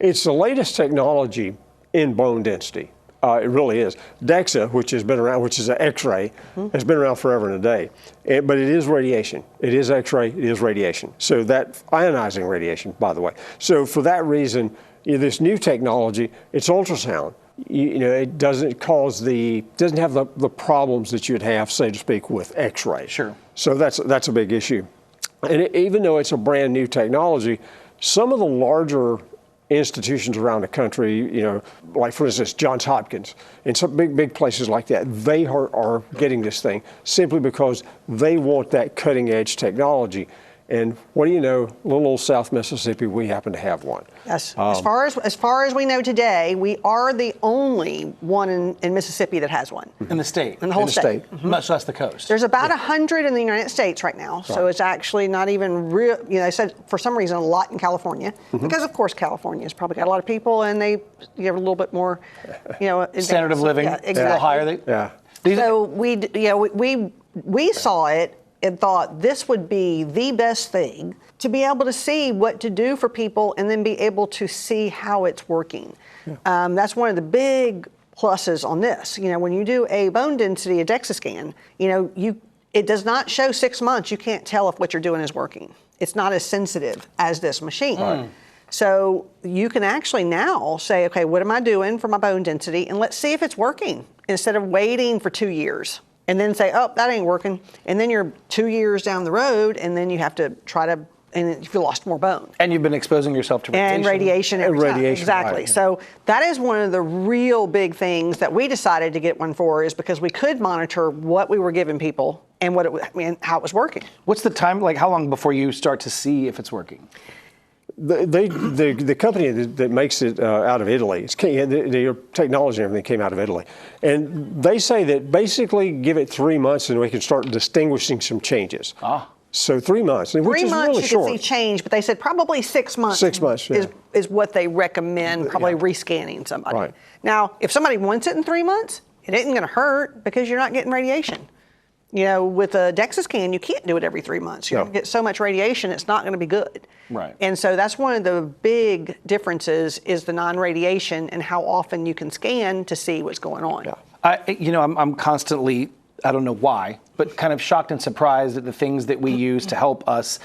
It's the latest technology in bone density. It really is. DEXA, which has been around, which is an X-ray, has been around forever and a day. But it is radiation. It is X-ray. It is radiation. So that ionizing radiation, by the way. So for that reason, this new technology, it's ultrasound. It doesn't have the problems that you'd have, so to speak, with X-ray. Sure. So that's a big issue. And even though it's a brand new technology, some of the larger institutions around the country, like for instance, Johns Hopkins and some big places like that, they are getting this thing simply because they want that cutting edge technology. And what do you know, little old South Mississippi, we happen to have one. Yes. As far as we know today, we are the only one in Mississippi that has one. In the state? In the whole state. Much less the coast. There's about 100 in the United States right now, so it's actually not even real. They said for some reason a lot in California, because of course California's probably got a lot of people, and they have a little bit more, standard of living, exactly. a little higher. So we saw it and thought this would be the best thing to be able to see what to do for people and then be able to see how it's working. Yeah. That's one of the big pluses on this. When you do a bone density, a DEXA scan, it does not show 6 months. You can't tell if what you're doing is working. It's not as sensitive as this machine. Right. So you can actually now say, okay, what am I doing for my bone density? And let's see if it's working instead of waiting for 2 years. And then say, oh, that ain't working. And then you're 2 years down the road, and then you have to try to, and you've lost more bone. And you've been exposing yourself to radiation. And radiation every time. Exactly. Right. So that is one of the real big things that we decided to get one for, is because we could monitor what we were giving people and how it was working. What's the time, how long before you start to see if it's working? The company that makes it out of Italy, the technology and everything came out of Italy. And they say that basically give it 3 months and we can start distinguishing some changes. So 3 months, which is really short. 3 months you can see change, but they said probably 6 months. 6 months, is what they recommend, probably rescanning somebody. Right. Now, if somebody wants it in 3 months, it isn't going to hurt because you're not getting radiation. With a DEXA scan, you can't do it every 3 months. You're going to get so much radiation, it's not going to be good. Right. And so that's one of the big differences is the non-radiation and how often you can scan to see what's going on. Yeah. I'm constantly, I don't know why, but kind of shocked and surprised at the things that we use to help us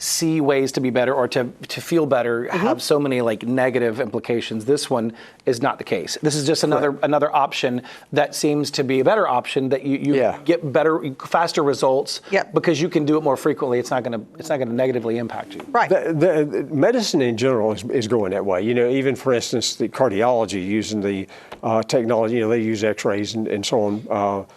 see ways to be better or to feel better have so many negative implications. This one is not the case. This is just another option that seems to be a better option that you get better, faster results because you can do it more frequently. It's not going to negatively impact you. Right. The medicine in general is going that way. Even for instance, the cardiology using the technology. They use X-rays and so on.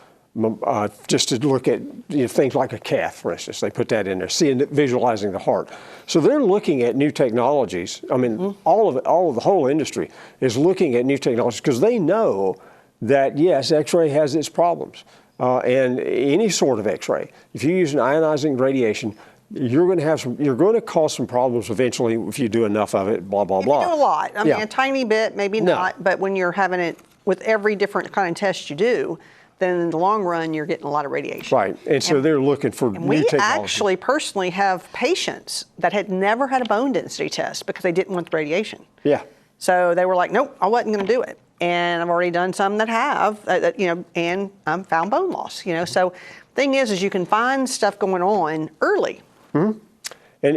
Just to look at things like a cath, for instance, they put that in there, visualizing the heart. So they're looking at new technologies. I mean, all of the whole industry is looking at new technologies because they know that yes, X-ray has its problems, and any sort of X-ray. If you use an ionizing radiation, you're going to cause some problems eventually if you do enough of it. Blah blah blah. You do a lot. I mean, a tiny bit, maybe not. But when you're having it with every different kind of test you do, then in the long run, you're getting a lot of radiation. Right, and so they're looking for new technology. We actually personally have patients that had never had a bone density test because they didn't want the radiation. Yeah. So they were like, nope, I wasn't going to do it. And I've already done some that have, and found bone loss. So thing is you can find stuff going on early. Mm-hmm. And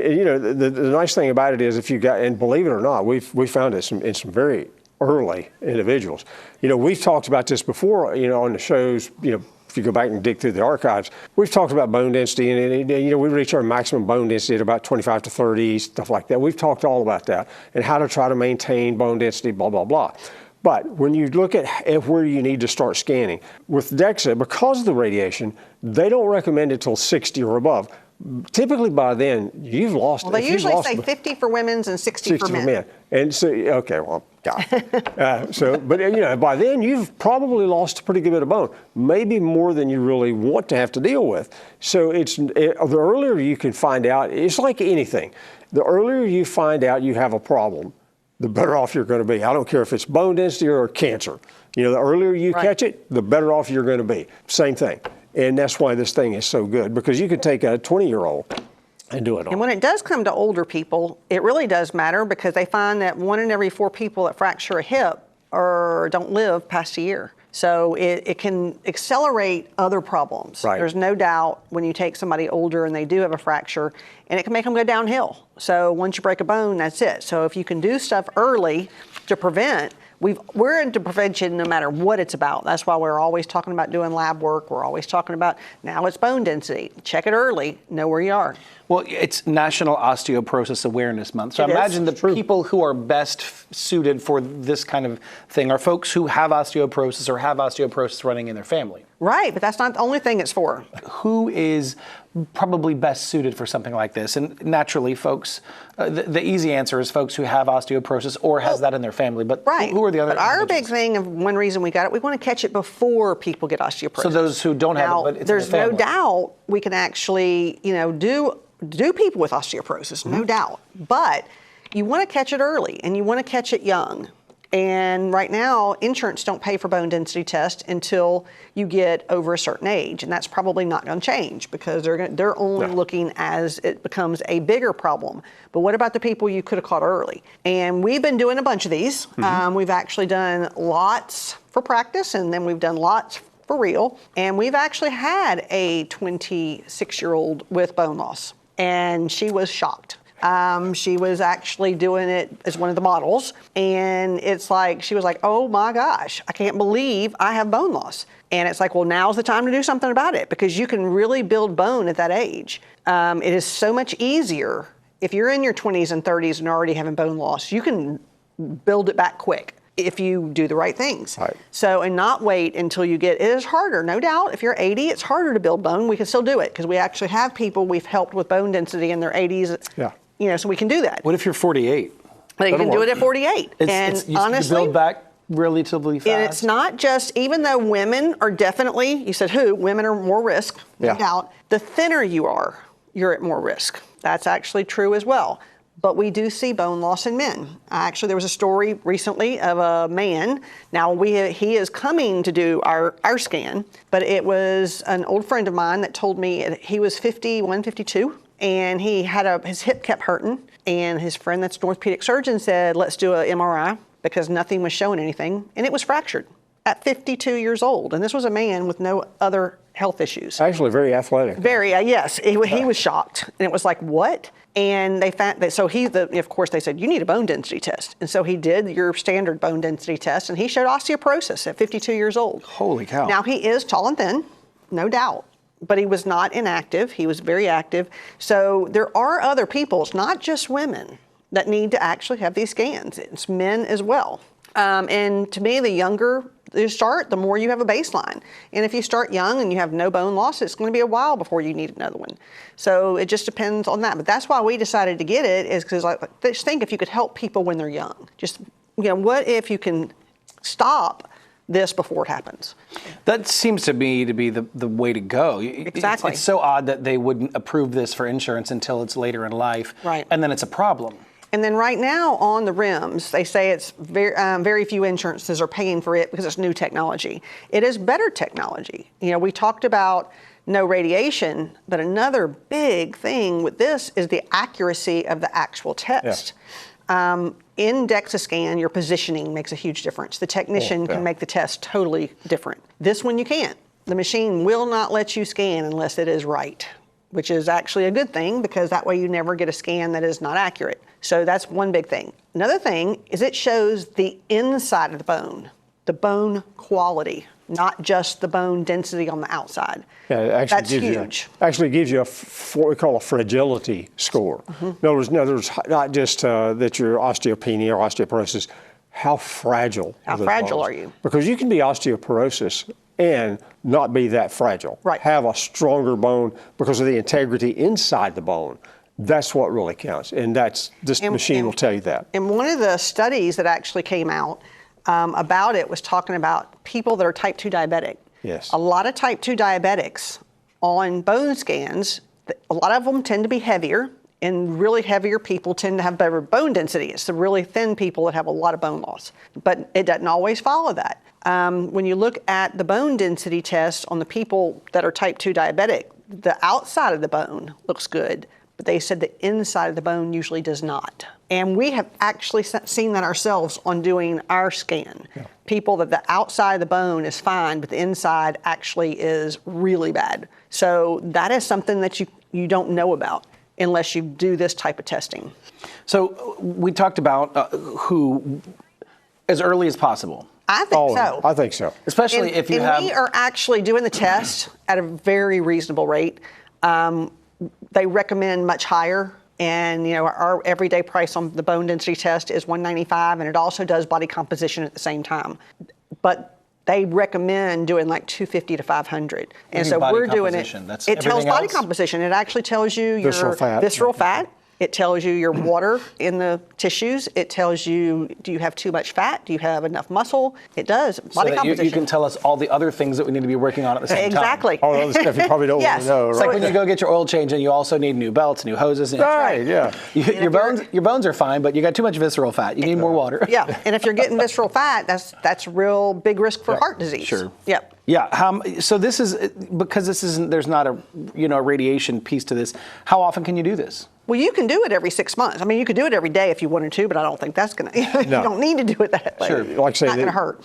the nice thing about it is if you got, and believe it or not, we found it in some very early individuals. We've talked about this before, on the shows, if you go back and dig through the archives, we've talked about bone density and we reach our maximum bone density at about 25 to 30, stuff like that. We've talked all about that and how to try to maintain bone density, blah, blah, blah. But when you look at where you need to start scanning, with DEXA, because of the radiation, they don't recommend it till 60 or above. Typically by then, you've lost it. Well, they usually say 50 for women's and 60 for men. And so, okay, well, God. But by then, you've probably lost a pretty good bit of bone, maybe more than you really want to have to deal with. So the earlier you can find out, it's like anything. The earlier you find out you have a problem, the better off you're going to be. I don't care if it's bone density or cancer. The earlier you catch it, the better off you're going to be. Same thing. And that's why this thing is so good, because you could take a 20-year-old and do it all. And when it does come to older people, it really does matter because they find that 1 in every 4 people that fracture a hip don't live past a year. So it can accelerate other problems. Right. There's no doubt when you take somebody older and they do have a fracture, and it can make them go downhill. So once you break a bone, that's it. So if you can do stuff early to prevent, we're into prevention no matter what it's about. That's why we're always talking about doing lab work. We're always talking about now it's bone density. Check it early, know where you are. Well, it's National Osteoporosis Awareness Month. So I It is. imagine the people who are best suited for this kind of thing are folks who have osteoporosis or have osteoporosis running in their family. Right, but that's not the only thing it's for. Who is probably best suited for something like this? And naturally, folks, the easy answer is folks who have osteoporosis or has that in their family. But Right. who are the other? But our big individuals? thing of one reason we got it, we want to catch it before people get osteoporosis. So those who don't have it, Now, but it's in there's their no family. doubt we can actually, do people with osteoporosis, no doubt. But you want to catch it early and you want to catch it young. And right now, insurance don't pay for bone density tests until you get over a certain age, and that's probably not going to change because they're only looking as it becomes a bigger problem. But what about the people you could have caught early? And we've been doing a bunch of these. We've actually done lots for practice, and then we've done lots for real. And we've actually had a 26-year-old with bone loss, and she was shocked. She was actually doing it as one of the models, and it's like, she was like, oh my gosh, I can't believe I have bone loss. And it's like, well, now's the time to do something about it because you can really build bone at that age. It is so much easier. If you're in your 20s and 30s and already having bone loss, you can build it back quick if you do the right things. Right. So, and not wait until you it is harder, no doubt. If you're 80, it's harder to build bone. We can still do it because we actually have people we've helped with bone density in their 80s. Yeah. So we can do that. What if you're 48? They can do it at 48. You honestly, build back relatively fast. and it's not just, even though women are definitely, you said who, women are more risk, no doubt. The thinner you are, you're at more risk. That's actually true as well. But we do see bone loss in men. Actually, there was a story recently of a man. Now, he is coming to do our scan, but it was an old friend of mine that told me he was 51, 52, and he had his hip kept hurting, and his friend that's an orthopedic surgeon said, let's do an MRI because nothing was showing anything, and it was fractured at 52 years old. And this was a man with no other health issues. Actually, very athletic. Very, yes. He was shocked. And it was like, what? And they found that, so of course, they said, you need a bone density test. And so he did your standard bone density test, and he showed osteoporosis at 52 years old. Holy cow. Now, he is tall and thin, no doubt, but he was not inactive. He was very active. So there are other people, it's not just women, that need to actually have these scans. It's men as well. And to me, the younger you start, the more you have a baseline. And if you start young and you have no bone loss, it's going to be a while before you need another one. So it just depends on that. But that's why we decided to get it, is because just think if you could help people when they're young. Just, what if you can stop this before it happens? That seems to me to be the way to go. Exactly. It's so odd that they wouldn't approve this for insurance until it's later in life. Right. And then it's a problem. And then right now on the REMS, they say it's very few insurances are paying for it because it's new technology. It is better technology. We talked about no radiation, but another big thing with this is the accuracy of the actual test. Yeah. In DEXA scan, your positioning makes a huge difference. The technician can make the test totally different. This one you can't. The machine will not let you scan unless it is right, which is actually a good thing because that way you never get a scan that is not accurate. So that's one big thing. Another thing is it shows the inside of the bone quality, not just the bone density on the outside. Yeah, it actually that's huge. Actually gives you what we call a fragility score. In other words, not just that you're osteopenia or osteoporosis, how fragile are you? Because you can be osteoporosis and not be that fragile. Right. Have a stronger bone because of the integrity inside the bone. That's what really counts. And this machine will tell you that. And one of the studies that actually came out about it was talking about people that are type 2 diabetic. Yes. A lot of type 2 diabetics on bone scans, a lot of them tend to be heavier, and really heavier people tend to have better bone density. It's the really thin people that have a lot of bone loss. But it doesn't always follow that. When you look at the bone density test on the people that are type 2 diabetic, the outside of the bone looks good, but they said the inside of the bone usually does not. And we have actually seen that ourselves on doing our scan. Yeah. People that the outside of the bone is fine, but the inside actually is really bad. So that is something that you don't know about unless you do this type of testing. So we talked about who as early as possible. I think so. I think so. Especially if you have... we are actually doing the test at a very reasonable rate. They recommend much higher. And our everyday price on the bone density test is $195, and it also does body composition at the same time. But they recommend doing like $250 to $500. And so we're doing it. It tells body composition. It actually tells you your visceral fat. It tells you your water in the tissues. It tells you, do you have too much fat? Do you have enough muscle? It does. Body composition. You can tell us all the other things that we need to be working on at the same time. Exactly. All the other stuff you probably don't want to know, right? It's like when you go get your oil change and you also need new belts, new hoses. And right, yeah. Your bones are fine, but you got too much visceral fat. You need more water. Yeah, and if you're getting visceral fat, that's real big risk for heart disease. Sure. Yep. Yeah. So this is, because there's not a radiation piece to this. How often can you do this? Well, you can do it every 6 months. I mean, you could do it every day if you wanted to, but I don't think that's going to. You don't need to do it that way. Sure. Like I say, it's not going to hurt.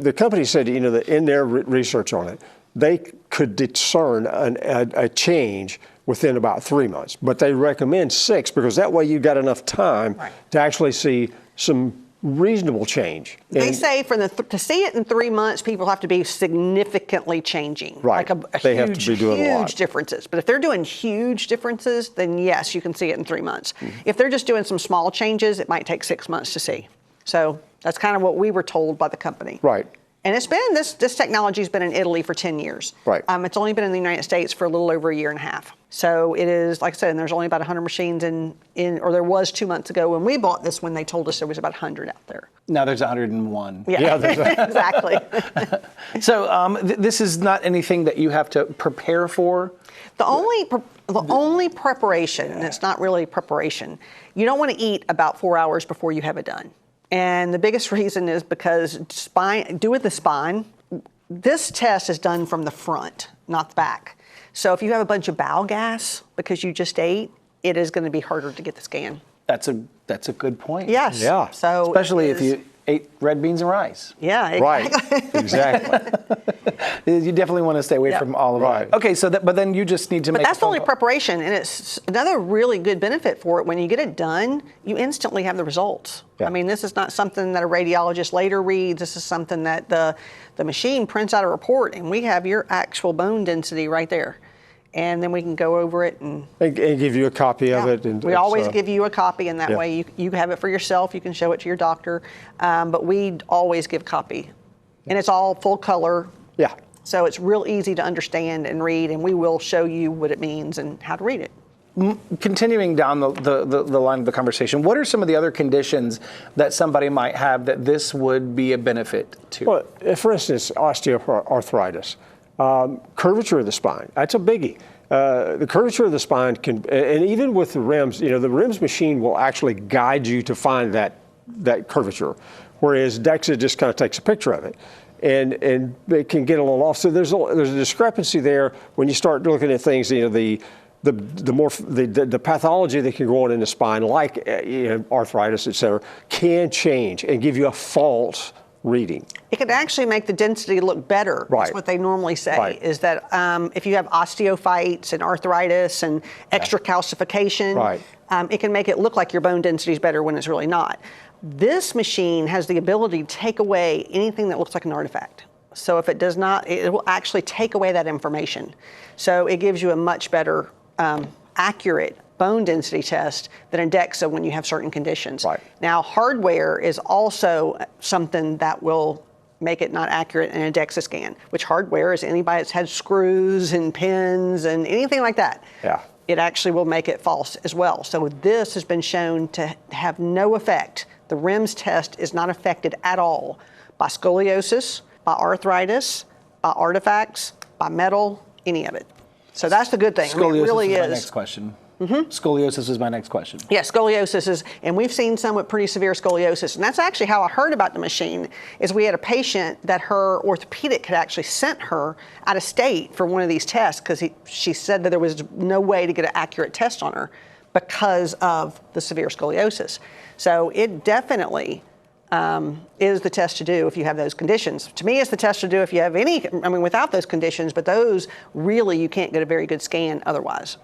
The company said, that in their research on it, they could discern a change within about 3 months, but they recommend 6 because that way you've got enough time to actually see some reasonable change. They say to see it in 3 months, people have to be significantly changing. Right. Like they have to be doing a lot. Huge differences. But if they're doing huge differences, then yes, you can see it in 3 months. Mm-hmm. If they're just doing some small changes, it might take 6 months to see. So that's kind of what we were told by the company. Right. And it's been, this technology's been in Italy for 10 years. Right. It's only been in the United States for a little over a year and a half. So it is, like I said, and there's only about 100 machines or there was 2 months ago when we bought this, when they told us there was about 100 out there. Now there's 101. Yeah, exactly. So this is not anything that you have to prepare for? The only preparation, and it's not really preparation, you don't want to eat about 4 hours before you have it done. And the biggest reason is because with the spine, this test is done from the front, not the back. So if you have a bunch of bowel gas because you just ate, it is going to be harder to get the scan. That's a good point. Yes. Yeah. So especially if you ate red beans and rice. Yeah. Exactly. Right. Exactly. You definitely want to stay away from all of that. Okay. So but then you just need to. But that's the only preparation, and it's another really good benefit for it. When you get it done, you instantly have the results. Yeah. I mean, this is not something that a radiologist later reads. This is something that the machine prints out a report, and we have your actual bone density right there. And then we can go over it and give you a copy of it. And we always give you a copy, and that way you have it for yourself. You can show it to your doctor, but we always give copy, and it's all full color. Yeah. So it's real easy to understand and read, and we will show you what it means and how to read it. Continuing down the line of the conversation, what are some of the other conditions that somebody might have that this would be a benefit to? Well, for instance, osteoarthritis. Curvature of the spine, that's a biggie. The curvature of the spine can, and even with the REMS, the REMS machine will actually guide you to find that curvature, whereas DEXA just kind of takes a picture of it. And it can get a little off. So there's a discrepancy there when you start looking at things, the pathology that can go on in the spine, like arthritis, et cetera, can change and give you a false reading. It could actually make the density look better. Right. That's what they normally say, is that if you have osteophytes and arthritis and extra calcification, it can make it look like your bone density is better when it's really not. This machine has the ability to take away anything that looks like an artifact. So if it does not, it will actually take away that information. So it gives you a much better, accurate bone density test than a DEXA when you have certain conditions. Right. Now, hardware is also something that will make it not accurate in a DEXA scan, which hardware is anybody that's had screws and pins and anything like that. Yeah. It actually will make it false as well. So this has been shown to have no effect. The REMS test is not affected at all by scoliosis, by arthritis, by artifacts, by metal, any of it. So that's the good thing. Scoliosis I mean, it really is my is. next question. Scoliosis is my next question. Yeah, scoliosis is, and we've seen some with pretty severe scoliosis, and that's actually how I heard about the machine. Is we had a patient that her orthopedic had actually sent her out of state for one of these tests because she said that there was no way to get an accurate test on her because of the severe scoliosis. So it definitely is the test to do if you have those conditions. To me, it's the test to do if you have any, without those conditions, but those really you can't get a very good scan otherwise.